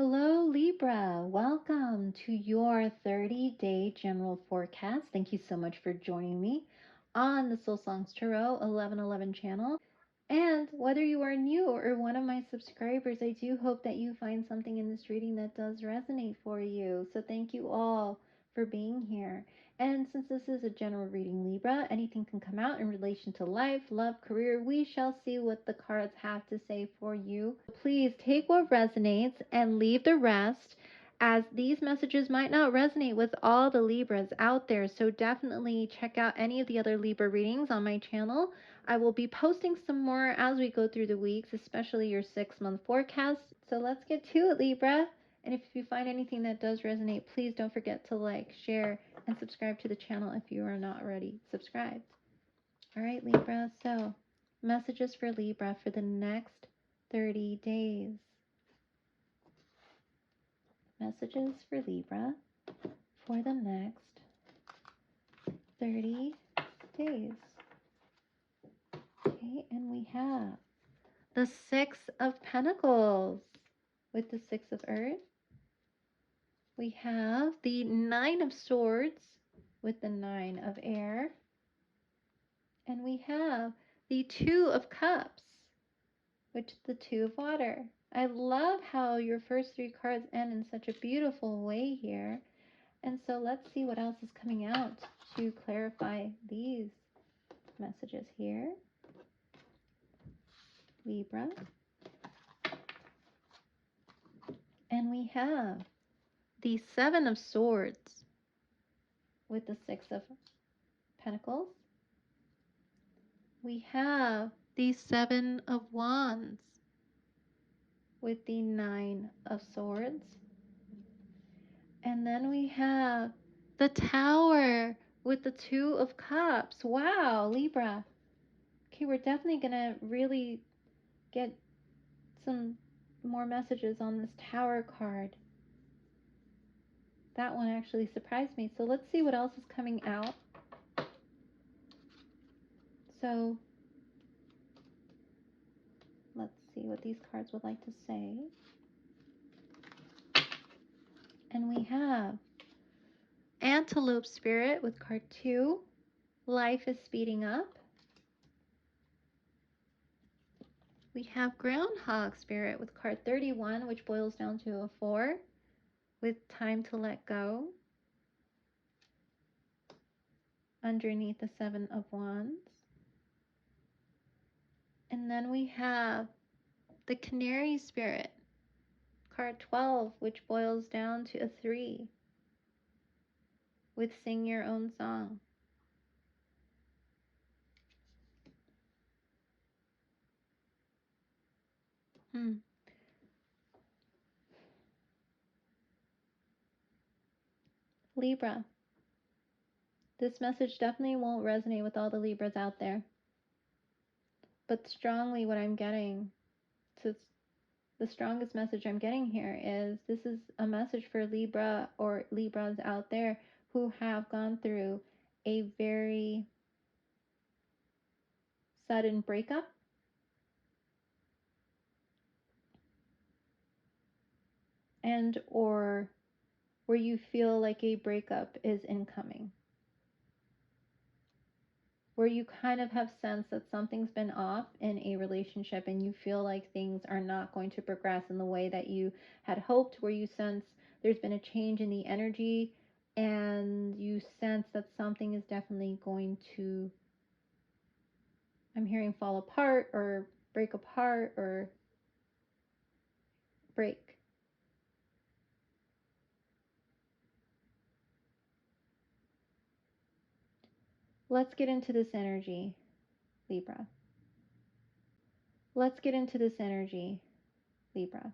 Hello, Libra. Welcome to your 30-day general forecast. Thank you so much for joining me on the Soul Songs Tarot 1111 channel. And whether you are new or one of my subscribers, I do hope that you find something in this reading that does resonate for you. So thank you all for being here. And since this is a general reading, Libra, anything can come out in relation to life, love, career. We shall see what the cards have to say for you. Please take what resonates and leave the rest, as these messages might not resonate with all the Libras out there. So definitely check out any of the other Libra readings on my channel. I will be posting some more as we go through the weeks, especially your 6-month forecast. So let's get to it, Libra. And if you find anything that does resonate, please don't forget to like, share, and subscribe to the channel if you are not already subscribed. All right, Libra. So messages for Libra for the next 30 days. Messages for Libra for the next 30 days. Okay, and we have the Six of Pentacles with the Six of Earth. We have the Nine of Swords with the Nine of Air. And we have the Two of Cups with the Two of Water. I love how your first three cards end in such a beautiful way here. And so let's see what else is coming out to clarify these messages here. Libra. And we have the Seven of Swords with the Six of Pentacles. We have the Seven of Wands with the Nine of Swords. And then we have the Tower with the Two of Cups. Wow, Libra. Okay, we're definitely going to really get some more messages on this Tower card. That one actually surprised me. So let's see what else is coming out. So let's see what these cards would like to say. And we have Antelope Spirit with card 2. Life is speeding up. We have Groundhog Spirit with card 31, which boils down to a 4, with time to let go. Underneath the Seven of Wands. And then we have the Canary Spirit, card 12, which boils down to a 3, with Sing Your Own Song. Libra. This message definitely won't resonate with all the Libras out there. But strongly what I'm getting, to the strongest message I'm getting here is this is a message for Libra or Libras out there who have gone through a very sudden breakup. And or where you feel like a breakup is incoming. Where you kind of have sensed that something's been off in a relationship and you feel like things are not going to progress in the way that you had hoped, where you sense there's been a change in the energy and you sense that something is definitely going to, I'm hearing, fall apart or break apart or break. Let's get into this energy, Libra. Let's get into this energy, Libra.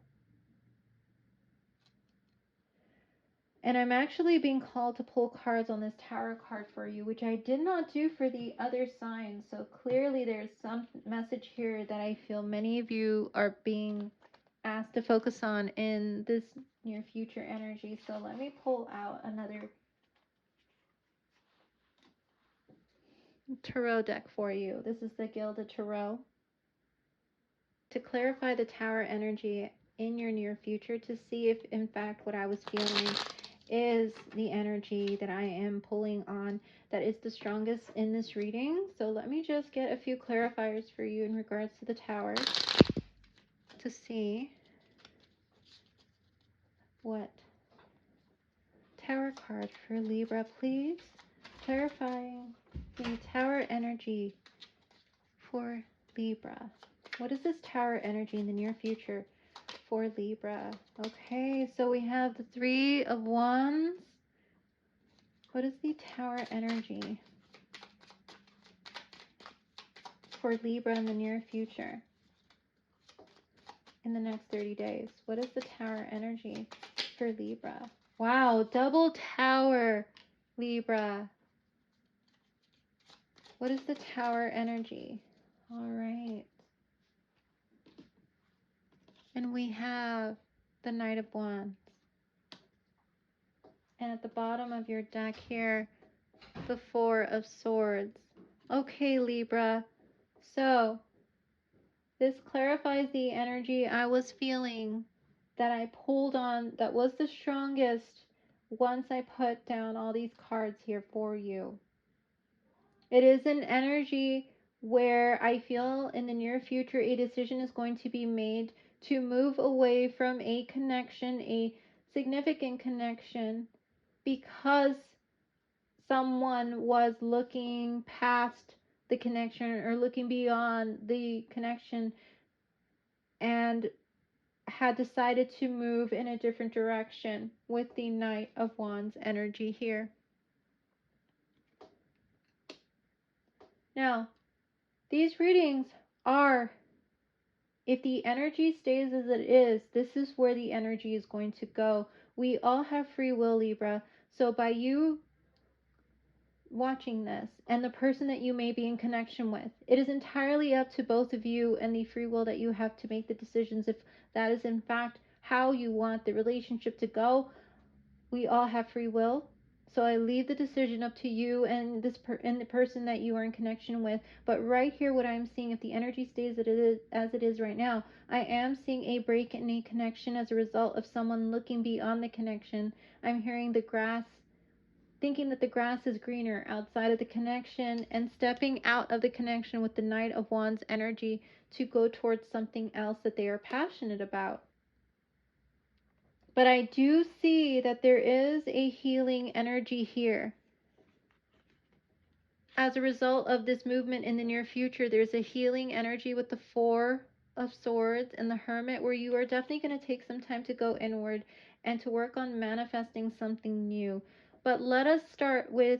And I'm actually being called to pull cards on this Tower card for you, which I did not do for the other signs. So clearly there's some message here that I feel many of you are being asked to focus on in this near future energy. So let me pull out another tarot deck for you. This is the Gilded Tarot. To clarify the Tower energy, in your near future to see if, in fact, what I was feeling is the energy that I am pulling on that is the strongest in this reading. So let me just get a few clarifiers for you in regards to the Tower to see what Tower card for Libra, please. Clarifying the Tower energy for Libra. What is this Tower energy in the near future for Libra? Okay, so we have the Three of Wands. What is the Tower energy for Libra in the near future? In the next 30 days. What is the Tower energy for Libra? Wow, double Tower, Libra. What is the Tower energy? All right. And we have the Knight of Wands. And at the bottom of your deck here, the Four of Swords. Okay, Libra. So, this clarifies the energy I was feeling that I pulled on that was the strongest once I put down all these cards here for you. It is an energy where I feel in the near future a decision is going to be made to move away from a connection, a significant connection, because someone was looking past the connection or looking beyond the connection and had decided to move in a different direction with the Knight of Wands energy here. Now, these readings are, if the energy stays as it is, this is where the energy is going to go. We all have free will, Libra. So by you watching this and the person that you may be in connection with, it is entirely up to both of you and the free will that you have to make the decisions if that is in fact how you want the relationship to go. We all have free will. So I leave the decision up to you and and the person that you are in connection with. But right here, what I'm seeing, if the energy stays as it is right now, I am seeing a break in a connection as a result of someone looking beyond the connection. I'm hearing the grass, thinking that the grass is greener outside of the connection, and stepping out of the connection with the Knight of Wands energy to go towards something else that they are passionate about. But I do see that there is a healing energy here. As a result of this movement in the near future, there's a healing energy with the Four of Swords and the Hermit, where you are definitely going to take some time to go inward and to work on manifesting something new. But let us start with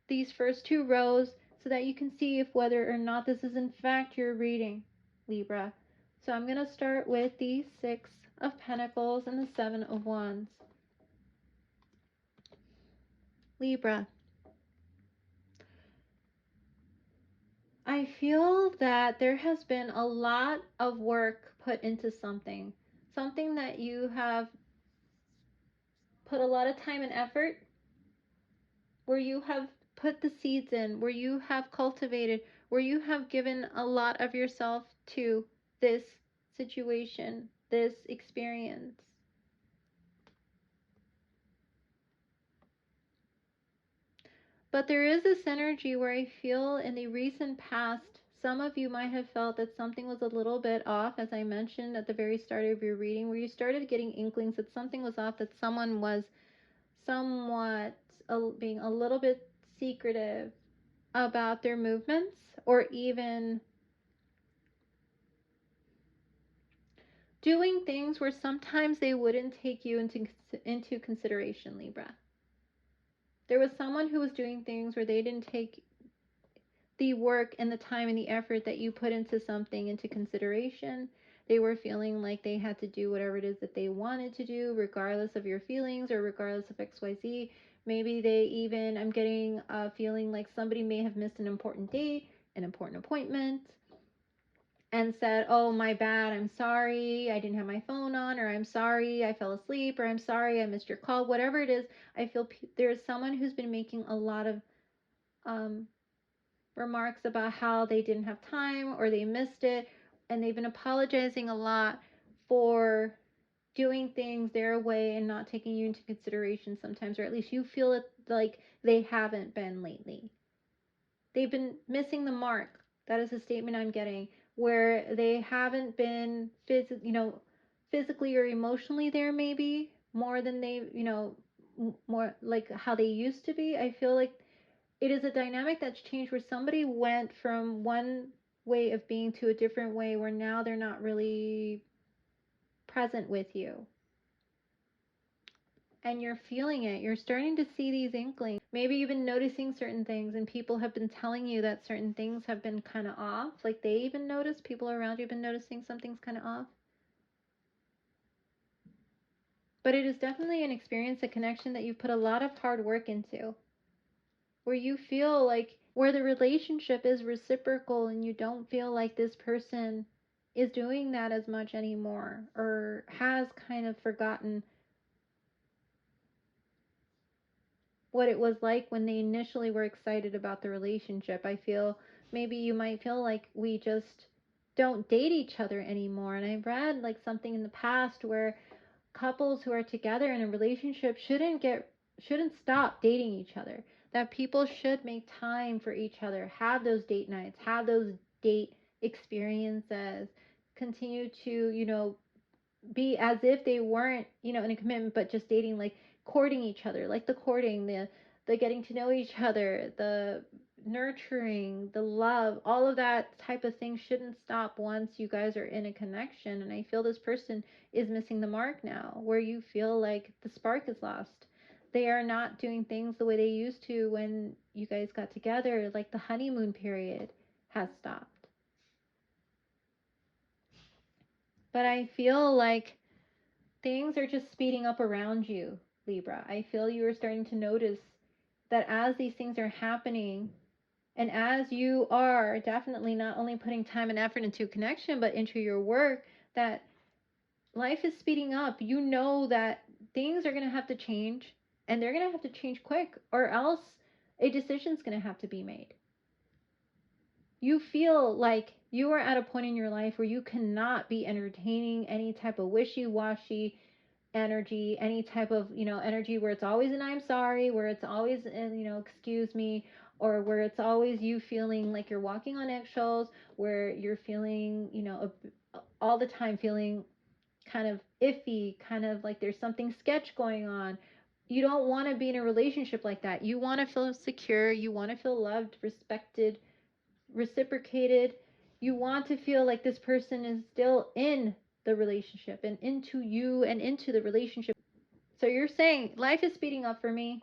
these first two rows so that you can see if whether or not this is in fact your reading, Libra. So I'm going to start with the Six of Pentacles and the Seven of Wands. Libra, I feel that there has been a lot of work put into something that you have put a lot of time and effort, where you have put the seeds in, where you have cultivated, where you have given a lot of yourself to this situation, this experience. But there is this energy where I feel in the recent past, some of you might have felt that something was a little bit off, as I mentioned at the very start of your reading, where you started getting inklings that something was off, that someone was somewhat being a little bit secretive about their movements, or even doing things where sometimes they wouldn't take you into consideration, Libra. There was someone who was doing things where they didn't take the work and the time and the effort that you put into something into consideration. They were feeling like they had to do whatever it is that they wanted to do, regardless of your feelings or regardless of XYZ. Maybe they even, I'm getting a feeling like somebody may have missed an important date, an important appointment, and said, oh, my bad, I'm sorry, I didn't have my phone on, or I'm sorry, I fell asleep, or I'm sorry, I missed your call, whatever it is. I feel there's someone who's been making a lot of remarks about how they didn't have time or they missed it, and they've been apologizing a lot for doing things their way and not taking you into consideration sometimes, or at least you feel it like they haven't been lately. They've been missing the mark. That is a statement I'm getting, where they haven't been physically or emotionally there, maybe more than they, more like how they used to be. I feel like it is a dynamic that's changed, where somebody went from one way of being to a different way, where now they're not really present with you. And you're feeling it. You're starting to see these inklings. Maybe you've been noticing certain things, and people have been telling you that certain things have been kind of off. Like they even notice, people around you have been noticing something's kind of off. But it is definitely an experience, a connection that you've put a lot of hard work into, where you feel like, where the relationship is reciprocal, and you don't feel like this person is doing that as much anymore, or has kind of forgotten what it was like when they initially were excited about the relationship. I feel maybe you might feel like we just don't date each other anymore. And I've read like something in the past where couples who are together in a relationship shouldn't stop dating each other. That people should make time for each other, have those date nights, have those date experiences, continue to, be as if they weren't, in a commitment, but just dating, like courting each other, like the courting, the getting to know each other, the nurturing, the love, all of that type of thing shouldn't stop once you guys are in a connection. And I feel this person is missing the mark now, where you feel like the spark is lost. They are not doing things the way they used to when you guys got together, like the honeymoon period has stopped. But I feel like things are just speeding up around you, Libra. I feel you are starting to notice that as these things are happening, and as you are definitely not only putting time and effort into connection, but into your work, that life is speeding up. You know that things are going to have to change, and they're going to have to change quick, or else a decision's going to have to be made. You feel like you are at a point in your life where you cannot be entertaining any type of wishy-washy energy, any type of, energy where it's always an I'm sorry, where it's always an, excuse me, or where it's always you feeling like you're walking on eggshells, where you're feeling, all the time feeling kind of iffy, kind of like there's something sketch going on. You don't want to be in a relationship like that. You want to feel secure. You want to feel loved, respected, reciprocated. You want to feel like this person is still in the relationship and into you and into the relationship. So you're saying life is speeding up for me.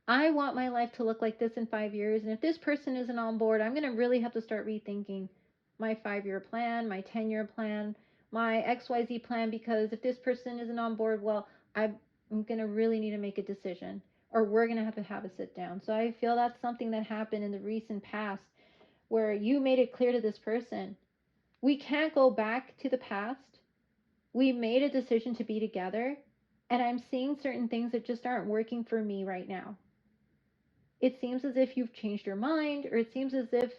I want my life to look like this in 5 years. And if this person isn't on board, I'm going to really have to start rethinking my 5 year plan, my 10-year plan, my XYZ plan. Because if this person isn't on board, well, I'm going to really need to make a decision, or we're going to have a sit down. So I feel that's something that happened in the recent past, where you made it clear to this person, we can't go back to the past. We made a decision to be together, and I'm seeing certain things that just aren't working for me right now. It seems as if you've changed your mind, or it seems as if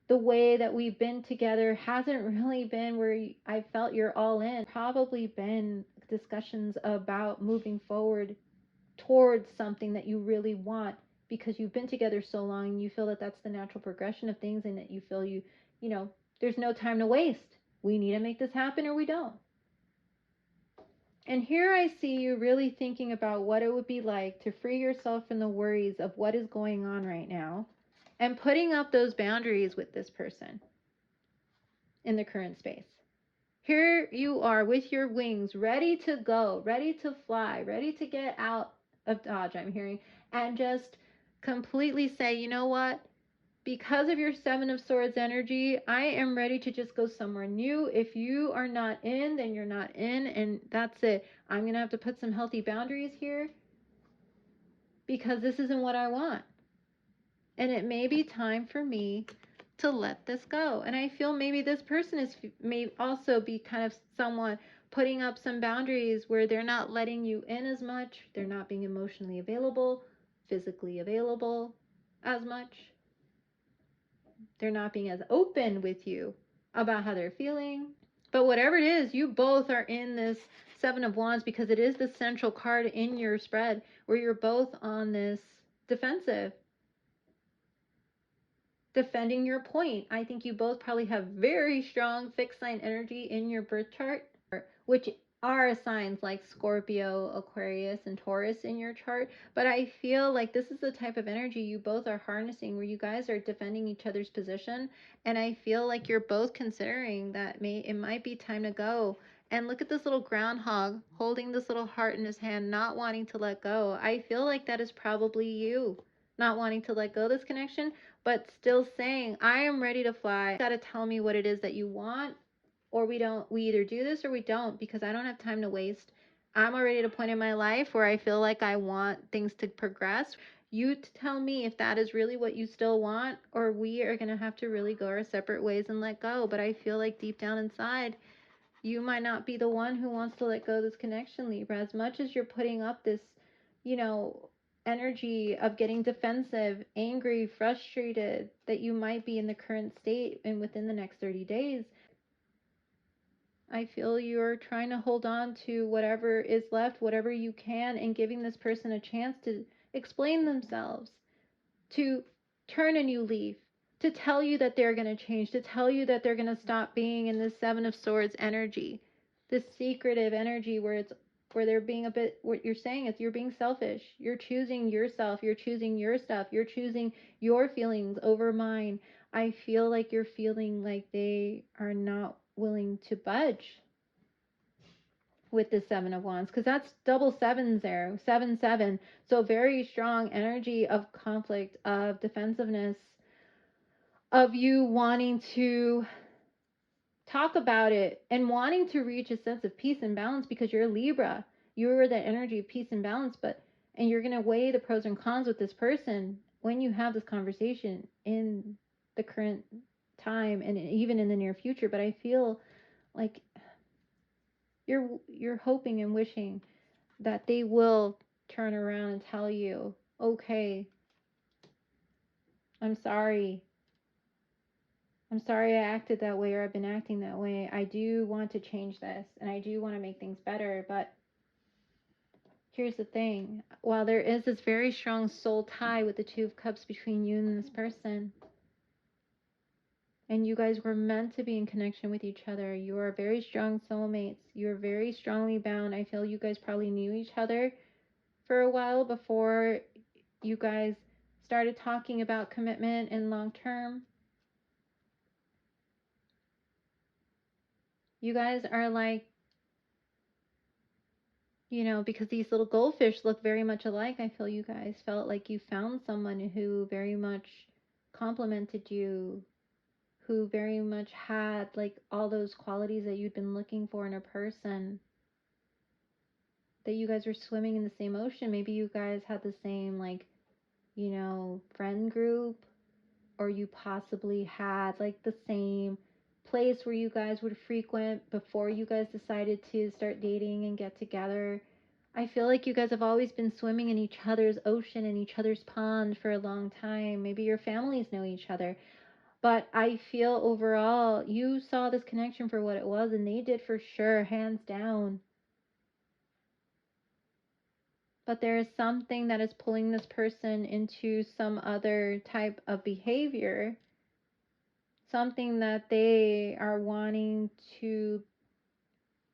the way that we've been together hasn't really been where I felt you're all in. Probably been discussions about moving forward towards something that you really want, because you've been together so long and you feel that that's the natural progression of things, and that you feel there's no time to waste. We need to make this happen, or we don't. And here I see you really thinking about what it would be like to free yourself from the worries of what is going on right now, and putting up those boundaries with this person in the current space. Here you are with your wings ready to go, ready to fly, ready to get out of Dodge, I'm hearing, and just completely say, you know what? Because of your Seven of Swords energy, I am ready to just go somewhere new. If you are not in, then you're not in, and that's it. I'm going to have to put some healthy boundaries here, because this isn't what I want. And it may be time for me to let this go. And I feel maybe this person may also be kind of someone putting up some boundaries where they're not letting you in as much. They're not being emotionally available, physically available as much. They're not being as open with you about how they're feeling. But whatever it is, you both are in this Seven of Wands because it is the central card in your spread where you're both on this defensive, defending your point. I think you both probably have very strong fixed sign energy in your birth chart, which are signs like Scorpio, Aquarius, and Taurus in your chart. But I feel like this is the type of energy you both are harnessing where you guys are defending each other's position. And I feel like you're both considering that it might be time to go. And look at this little groundhog holding this little heart in his hand, not wanting to let go. I feel like that is probably you, not wanting to let go of this connection, but still saying, I am ready to fly. You gotta tell me what it is that you want, or we either do this or we don't, because I don't have time to waste. I'm already at a point in my life where I feel like I want things to progress. You tell me if that is really what you still want, or we are gonna have to really go our separate ways and let go. But I feel like deep down inside, you might not be the one who wants to let go of this connection, Libra. As much as you're putting up this, you know, energy of getting defensive, angry, frustrated, that you might be in the current state and within the next 30 days, I feel you're trying to hold on to whatever is left, whatever you can, and giving this person a chance to explain themselves, to turn a new leaf, to tell you that they're going to change, to tell you that they're going to stop being in this Seven of Swords energy, this secretive energy where they're being a bit, what you're saying is you're being selfish. You're choosing yourself, you're choosing your stuff, you're choosing your feelings over mine. I feel like you're feeling like they are not willing to budge with the Seven of Wands, because that's double sevens there, 7-7. So very strong energy of conflict, of defensiveness, of you wanting to talk about it and wanting to reach a sense of peace and balance, because you're Libra. You're that energy of peace and balance, and you're going to weigh the pros and cons with this person when you have this conversation in the current time and even in the near future. But I feel like you're hoping and wishing that they will turn around and tell you, okay, I'm sorry. I'm sorry I acted that way, or I've been acting that way. I do want to change this and I do want to make things better. But here's the thing. While there is this very strong soul tie with the Two of Cups between you and this person, and you guys were meant to be in connection with each other, you are very strong soulmates. You're very strongly bound. I feel you guys probably knew each other for a while before you guys started talking about commitment and long term. You guys are like, because these little goldfish look very much alike, I feel you guys felt like you found someone who very much complimented you, who very much had like all those qualities that you'd been looking for in a person, that you guys were swimming in the same ocean. Maybe you guys had the same, like, friend group, or you possibly had like the same place where you guys would frequent before you guys decided to start dating and get together. I feel like you guys have always been swimming in each other's ocean and each other's pond for a long time. Maybe your families know each other. But I feel overall you saw this connection for what it was, and they did for sure, hands down. But there is something that is pulling this person into some other type of behavior, something that they are wanting to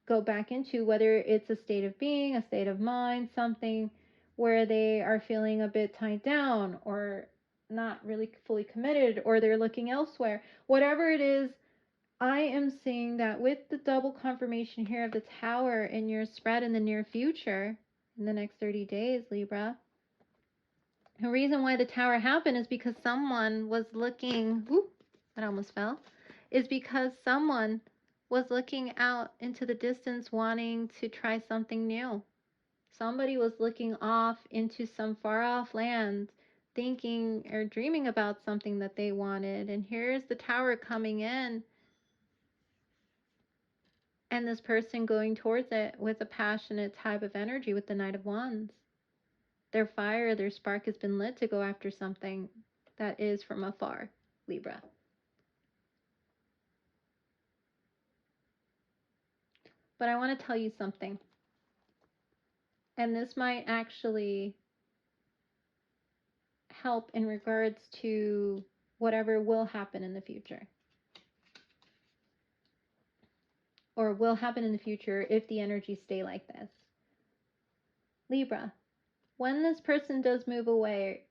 go back into, whether it's a state of being, a state of mind, something where they are feeling a bit tied down or not really fully committed, or they're looking elsewhere. Whatever it is, I am seeing that with the double confirmation here of the Tower in your spread in the near future, in the next 30 days, Libra. The reason why the Tower happened is because someone was looking, whoop, that almost fell, is because someone was looking out into the distance wanting to try something new. Somebody was looking off into some far off land, thinking or dreaming about something that they wanted. And here's the Tower coming in, and this person going towards it with a passionate type of energy with the Knight of Wands. Their fire, their spark has been lit to go after something that is from afar, Libra. But I want to tell you something. And this might actually help in regards to whatever will happen in the future. Or will happen in the future if the energies stay like this. Libra, when this person does move away,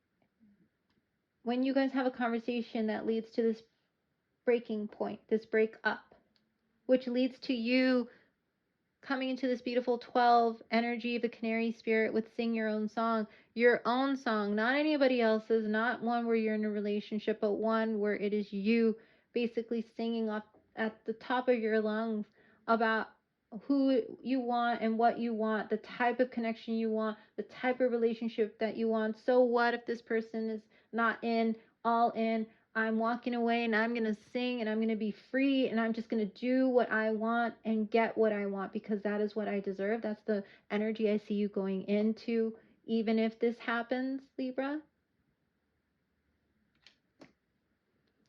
when you guys have a conversation that leads to this breaking point, this break up, which leads to you coming into this beautiful 12 energy of the canary spirit with sing your own song, not anybody else's, not one where you're in a relationship, but one where it is you basically singing up at the top of your lungs about who you want and what you want, the type of connection you want, the type of relationship that you want. So what if this person is not all in? I'm walking away and I'm going to sing and I'm going to be free and I'm just going to do what I want and get what I want because that is what I deserve. That's the energy I see you going into, even if this happens, Libra.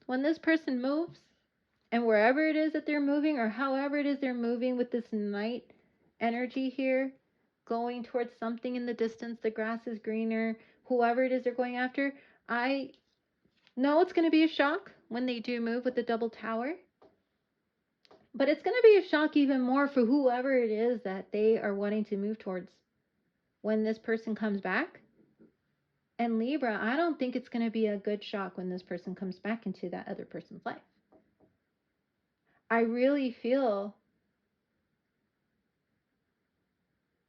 When this person moves, and wherever it is that they're moving or however it is they're moving with this night energy here, going towards something in the distance, the grass is greener, whoever it is they're going after, I know it's going to be a shock when they do move with the double tower. But it's going to be a shock even more for whoever it is that they are wanting to move towards when this person comes back. And Libra, I don't think it's going to be a good shock when this person comes back into that other person's life. I really feel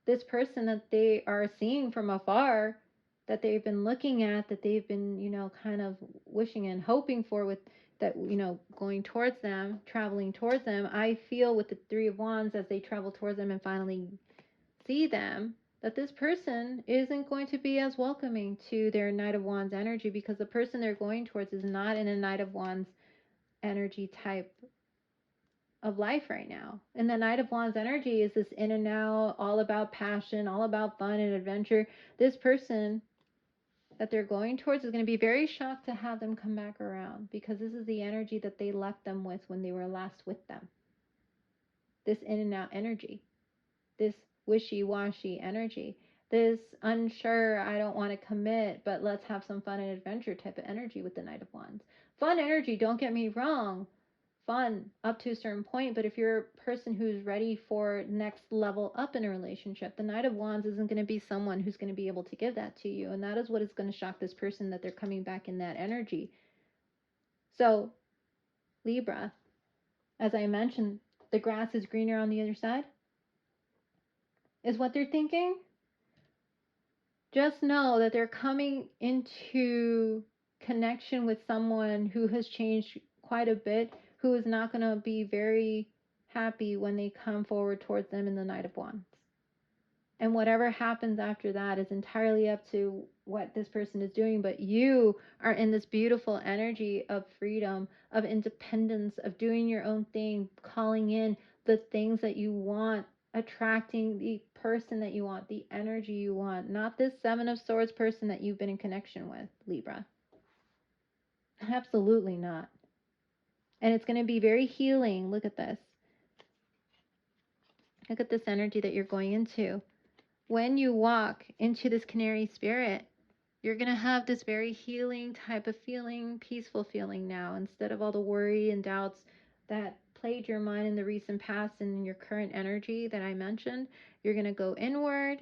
this person that they are seeing from afar, that they've been looking at, that they've been, kind of wishing and hoping for with that, going towards them, traveling towards them. I feel with the Three of Wands as they travel towards them and finally see them, that this person isn't going to be as welcoming to their Knight of Wands energy because the person they're going towards is not in a Knight of Wands energy type of life right now. And the Knight of Wands energy is this in and out, all about passion, all about fun and adventure. This person that they're going towards is going to be very shocked to have them come back around because this is the energy that they left them with when they were last with them. This in and out energy, this wishy-washy energy, this unsure, I don't want to commit, but let's have some fun and adventure type of energy with the Knight of Wands. Fun energy, don't get me wrong, fun up to a certain point, but if you're a person who's ready for next level up in a relationship, the Knight of Wands isn't going to be someone who's going to be able to give that to you, and that is what is going to shock this person, that they're coming back in that energy. So Libra, as I mentioned, the grass is greener on the other side is what they're thinking. Just know that they're coming into connection with someone who has changed quite a bit, who is not going to be very happy when they come forward towards them in the Knight of Wands. And whatever happens after that is entirely up to what this person is doing. But you are in this beautiful energy of freedom, of independence, of doing your own thing, calling in the things that you want, attracting the person that you want, the energy you want, not this Seven of Swords person that you've been in connection with, Libra. Absolutely not. And it's going to be very healing. Look at this. Look at this energy that you're going into. When you walk into this canary spirit, you're going to have this very healing type of feeling, peaceful feeling now, instead of all the worry and doubts that plagued your mind in the recent past and in your current energy that I mentioned. You're going to go inward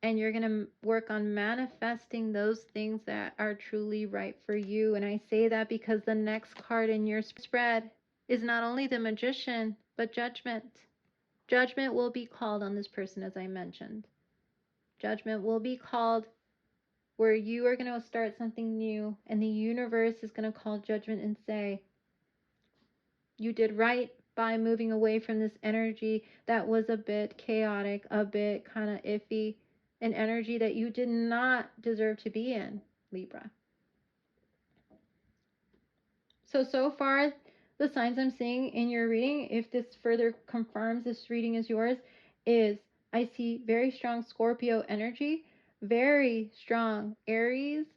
and you're going to work on manifesting those things that are truly right for you. And I say that because the next card in your spread is not only the Magician, but Judgment. Judgment will be called on this person, as I mentioned. Judgment will be called where you are going to start something new, and the universe is going to call judgment and say, you did right by moving away from this energy that was a bit chaotic, a bit kind of iffy, an energy that you did not deserve to be in, Libra. So far, the signs I'm seeing in your reading, if this further confirms this reading is yours, is I see very strong Scorpio energy, very strong Aries,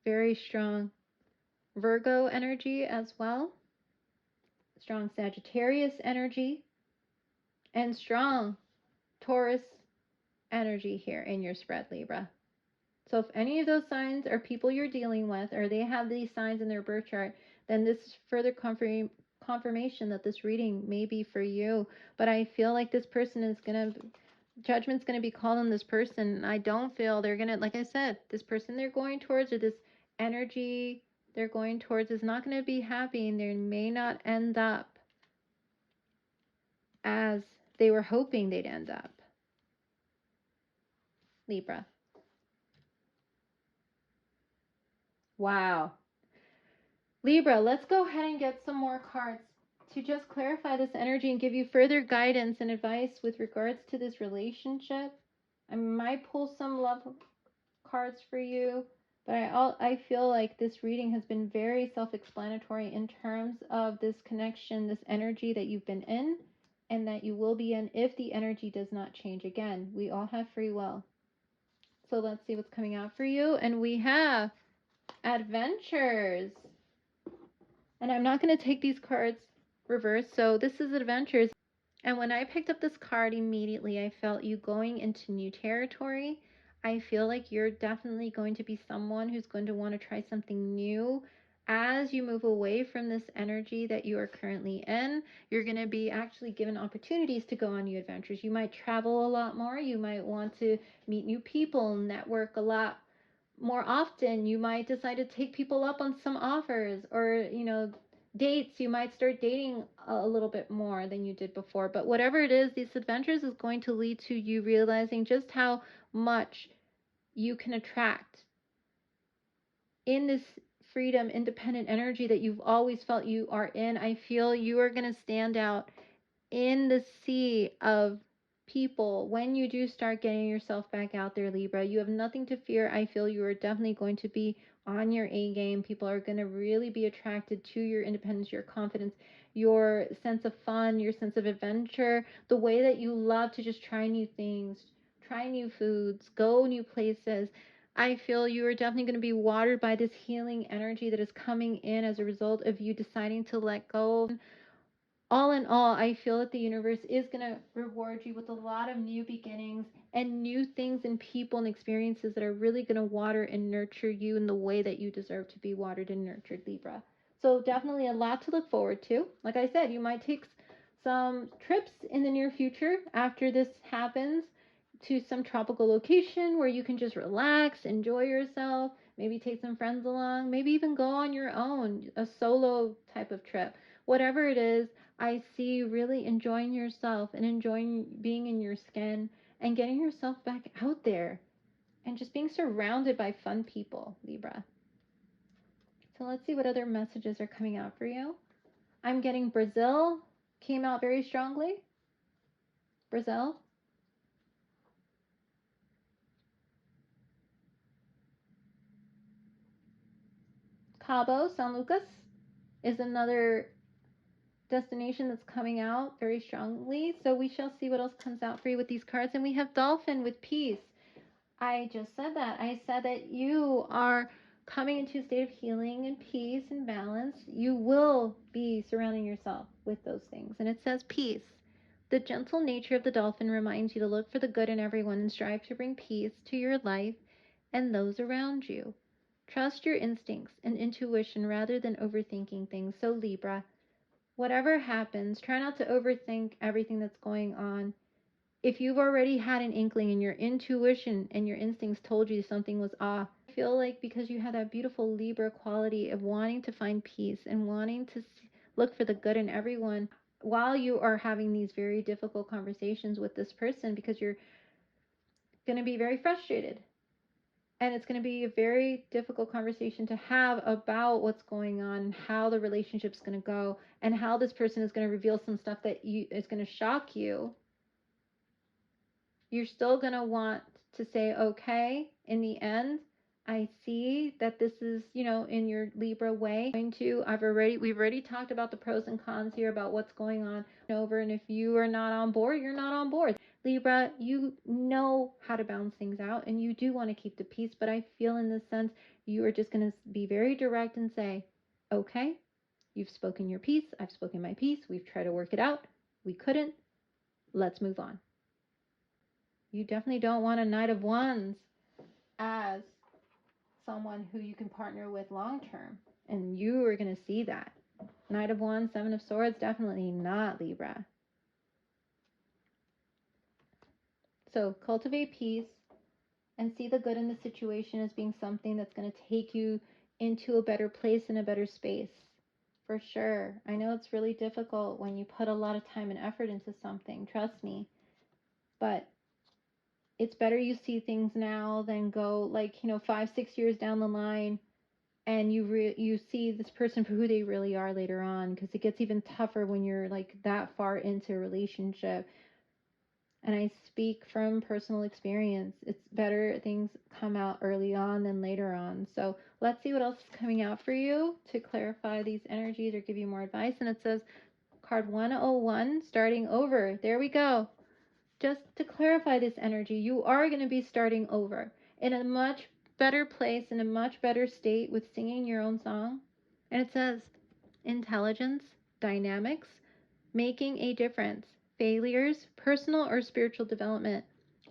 very strong Virgo energy as well, strong Sagittarius energy, and strong Taurus energy here in your spread, Libra. So if any of those signs are people you're dealing with, or they have these signs in their birth chart, then this is further confirmation that this reading may be for you. But I feel like this person is going to, judgment's going to be called on this person. I don't feel they're going to, like I said, this person they're going towards, or this energy they're going towards, is not going to be happy, and they may not end up as they were hoping they'd end up. Libra. Wow. Libra, let's go ahead and get some more cards to just clarify this energy and give you further guidance and advice with regards to this relationship. I might pull some love cards for you, but I feel like this reading has been very self-explanatory in terms of this connection, this energy that you've been in and that you will be in if the energy does not change. Again, we all have free will. So let's see what's coming out for you. And we have adventures. And I'm not going to take these cards reverse. So this is adventures. And when I picked up this card, immediately I felt you going into new territory. I feel like you're definitely going to be someone who's going to want to try something new. As you move away from this energy that you are currently in, you're going to be actually given opportunities to go on new adventures. You might travel a lot more. You might want to meet new people, network a lot more often. You might decide to take people up on some offers, or dates. You might start dating a little bit more than you did before. But whatever it is, these adventures is going to lead to you realizing just how much you can attract in this freedom, independent energy that you've always felt you are in. I feel you are going to stand out in the sea of people when you do start getting yourself back out there, Libra. You have nothing to fear. I feel you are definitely going to be on your A game. People are going to really be attracted to your independence, your confidence, your sense of fun, your sense of adventure, the way that you love to just try new things, try new foods, go new places. I feel you are definitely going to be watered by this healing energy that is coming in as a result of you deciding to let go. All in all, I feel that the universe is going to reward you with a lot of new beginnings and new things and people and experiences that are really going to water and nurture you in the way that you deserve to be watered and nurtured, Libra. So definitely a lot to look forward to. Like I said, you might take some trips in the near future after this happens to some tropical location where you can just relax, enjoy yourself, maybe take some friends along, maybe even go on your own, a solo type of trip. Whatever it is, I see you really enjoying yourself and enjoying being in your skin and getting yourself back out there and just being surrounded by fun people, Libra. So let's see what other messages are coming out for you. I'm getting Brazil came out very strongly. Brazil. Cabo San Lucas is another destination that's coming out very strongly. So we shall see what else comes out for you with these cards. And we have Dolphin with peace. I just said that. I said that you are coming into a state of healing and peace and balance. You will be surrounding yourself with those things. And it says peace. The gentle nature of the dolphin reminds you to look for the good in everyone and strive to bring peace to your life and those around you. Trust your instincts and intuition rather than overthinking things. So, Libra, whatever happens, try not to overthink everything that's going on. If you've already had an inkling and your intuition and your instincts told you something was off, I feel like because you have that beautiful Libra quality of wanting to find peace and wanting to look for the good in everyone while you are having these very difficult conversations with this person, because you're going to be very frustrated. And it's going to be a very difficult conversation to have about what's going on, how the relationship's going to go, and how this person is going to reveal some stuff that is going to shock you. You're still going to want to say, okay, in the end, I see that this is, in your Libra way. We've already talked about the pros and cons here about what's going on over. And if you are not on board, you're not on board. Libra, you know how to balance things out and you do want to keep the peace. But I feel in this sense, you are just going to be very direct and say, okay, you've spoken your piece. I've spoken my piece. We've tried to work it out. We couldn't. Let's move on. You definitely don't want a Knight of Wands as someone who you can partner with long term. And you are going to see that. Knight of Wands, Seven of Swords, definitely not Libra. So cultivate peace and see the good in the situation as being something that's going to take you into a better place and a better space. For sure. I know it's really difficult when you put a lot of time and effort into something, trust me. But it's better you see things now than go like, 5-6 years down the line and you see this person for who they really are later on, because it gets even tougher when you're like that far into a relationship. And I speak from personal experience. It's better things come out early on than later on. So let's see what else is coming out for you to clarify these energies or give you more advice. And it says card 101, starting over. There we go. Just to clarify this energy, you are going to be starting over in a much better place, in a much better state with singing your own song. And it says intelligence, dynamics, making a difference, failures, personal or spiritual development.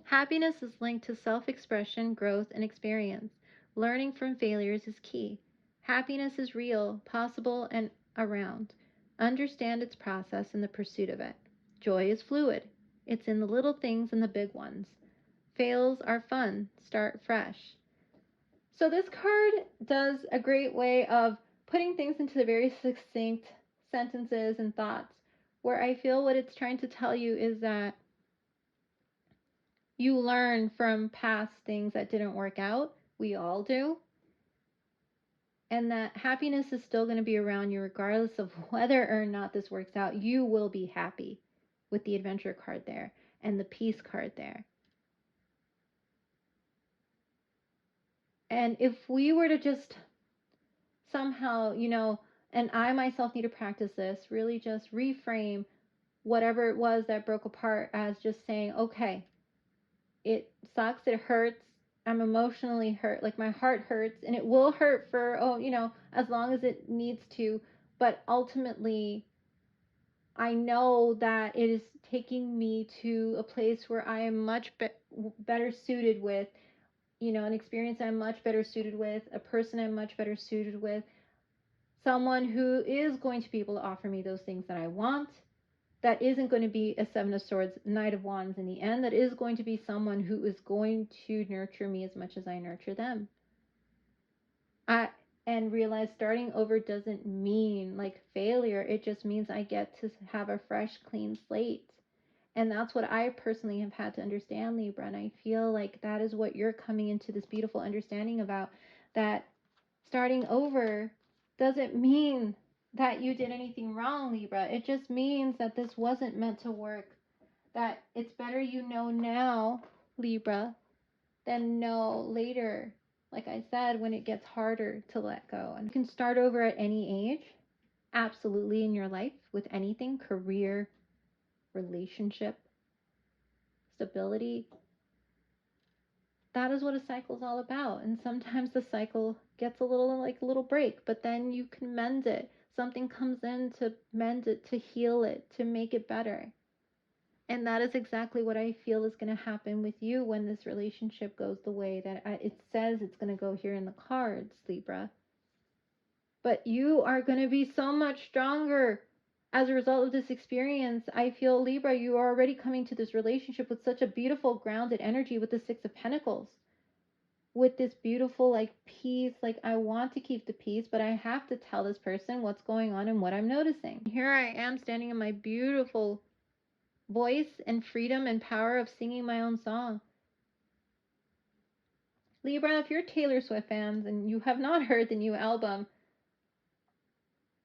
Happiness is linked to self-expression, growth, and experience. Learning from failures is key. Happiness is real, possible, and around. Understand its process in the pursuit of it. Joy is fluid. It's in the little things and the big ones. Fails are fun. Start fresh. So this card does a great way of putting things into the very succinct sentences and thoughts, where I feel what it's trying to tell you is that you learn from past things that didn't work out. We all do. And that happiness is still going to be around you regardless of whether or not this works out. You will be happy with the adventure card there and the peace card there. And if we were to just somehow, and I myself need to practice this, really just reframe whatever it was that broke apart as just saying, okay, it sucks, it hurts, I'm emotionally hurt, like my heart hurts, and it will hurt for, as long as it needs to, but ultimately, I know that it is taking me to a place where I am much better suited with, an experience I'm much better suited with, a person I'm much better suited with, someone who is going to be able to offer me those things that I want, that isn't going to be a Seven of Swords, Knight of Wands in the end, that is going to be someone who is going to nurture me as much as I nurture them. And realize starting over doesn't mean like failure. It just means I get to have a fresh, clean slate. And that's what I personally have had to understand, Libra. And I feel like that is what you're coming into this beautiful understanding about, that starting over doesn't mean that you did anything wrong, Libra. It just means that this wasn't meant to work. That it's better you know now, Libra, than know later. Like I said, when it gets harder to let go. And you can start over at any age, absolutely, in your life with anything, career, relationship, stability. That is what a cycle is all about. And sometimes the cycle gets a little like a little break, but then you can mend it. Something comes in to mend it, to heal it, to make it better. And that is exactly what I feel is going to happen with you when this relationship goes the way that it says it's going to go here in the cards, Libra. But you are going to be so much stronger as a result of this experience. I feel, Libra, you are already coming to this relationship with such a beautiful, grounded energy with the Six of Pentacles. With this beautiful, like, peace. Like, I want to keep the peace, but I have to tell this person what's going on and what I'm noticing. Here I am standing in my beautiful voice and freedom and power of singing my own song. Libra, if you're Taylor Swift fans and you have not heard the new album,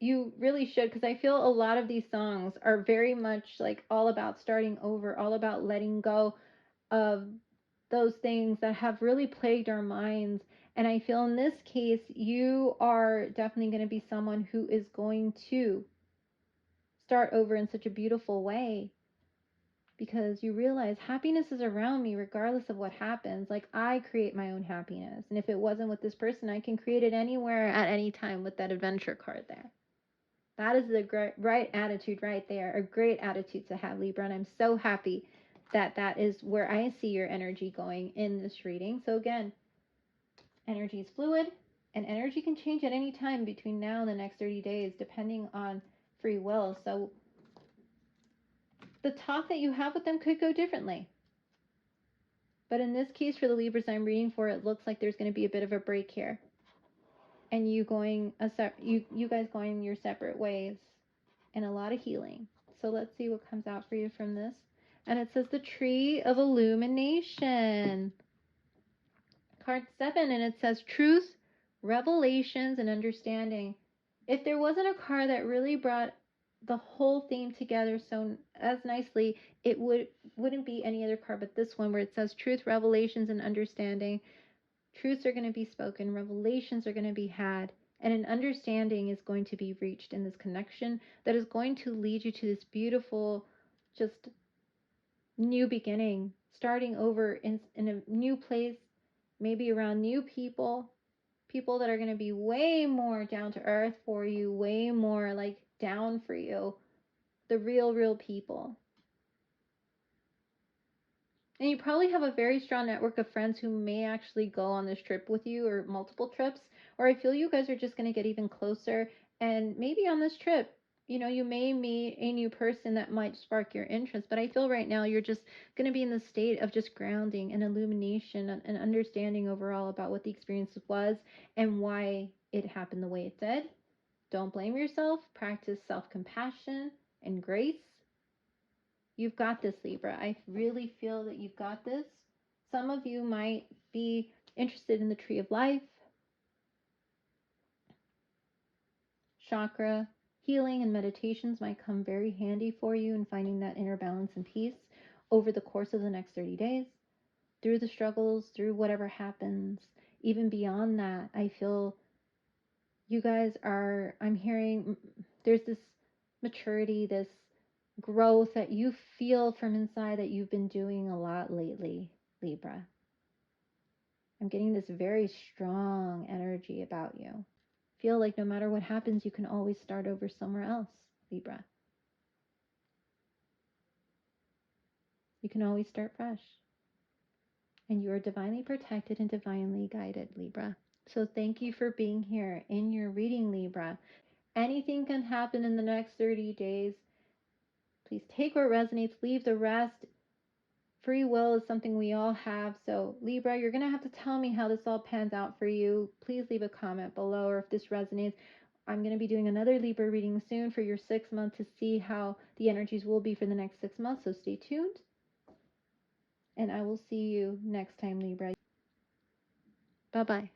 you really should, because I feel a lot of these songs are very much like all about starting over, all about letting go of those things that have really plagued our minds. And I feel in this case, you are definitely going to be someone who is going to start over in such a beautiful way, because you realize happiness is around me regardless of what happens. Like, I create my own happiness. And if it wasn't with this person, I can create it anywhere at any time with that adventure card there. That is the right attitude right there. A great attitude to have, Libra. And I'm so happy that that is where I see your energy going in this reading. So again, energy is fluid, and energy can change at any time between now and the next 30 days, depending on free will. So the talk that you have with them could go differently. But in this case, for the Libras I'm reading for, it looks like there's going to be a bit of a break here, and you guys going your separate ways, and a lot of healing. So let's see what comes out for you from this. And it says the Tree of Illumination. Card 7, and it says truth, revelations, and understanding. If there wasn't a card that really brought the whole theme together so as nicely, it wouldn't be any other card but this one, where it says truth, revelations, and understanding. Truths are going to be spoken, revelations are going to be had, and an understanding is going to be reached in this connection that is going to lead you to this beautiful, just new beginning, starting over in a new place, maybe around new people, people that are going to be way more down to earth for you, way more like down for you, the real people. And you probably have a very strong network of friends who may actually go on this trip with you, or multiple trips. Or I feel you guys are just going to get even closer. And maybe on this trip, you may meet a new person that might spark your interest. But I feel right now you're just going to be in the state of just grounding and illumination and understanding overall about what the experience was and why it happened the way it did. Don't blame yourself. Practice self-compassion and grace. You've got this, Libra. I really feel that you've got this. Some of you might be interested in the Tree of Life, chakra healing, and meditations might come very handy for you in finding that inner balance and peace over the course of the next 30 days, through the struggles, through whatever happens. Even beyond that, I feel you guys are, I'm hearing there's this maturity, this growth that you feel from inside that you've been doing a lot lately, Libra. I'm getting this very strong energy about you. Feel like no matter what happens, you can always start over somewhere else, Libra. You can always start fresh. And you are divinely protected and divinely guided, Libra. So thank you for being here in your reading, Libra. Anything can happen in the next 30 days. Please take what resonates, leave the rest. Free will is something we all have. So Libra, you're going to have to tell me how this all pans out for you. Please leave a comment below, or if this resonates. I'm going to be doing another Libra reading soon for your 6 month to see how the energies will be for the next 6 months. So stay tuned. And I will see you next time, Libra. Bye-bye.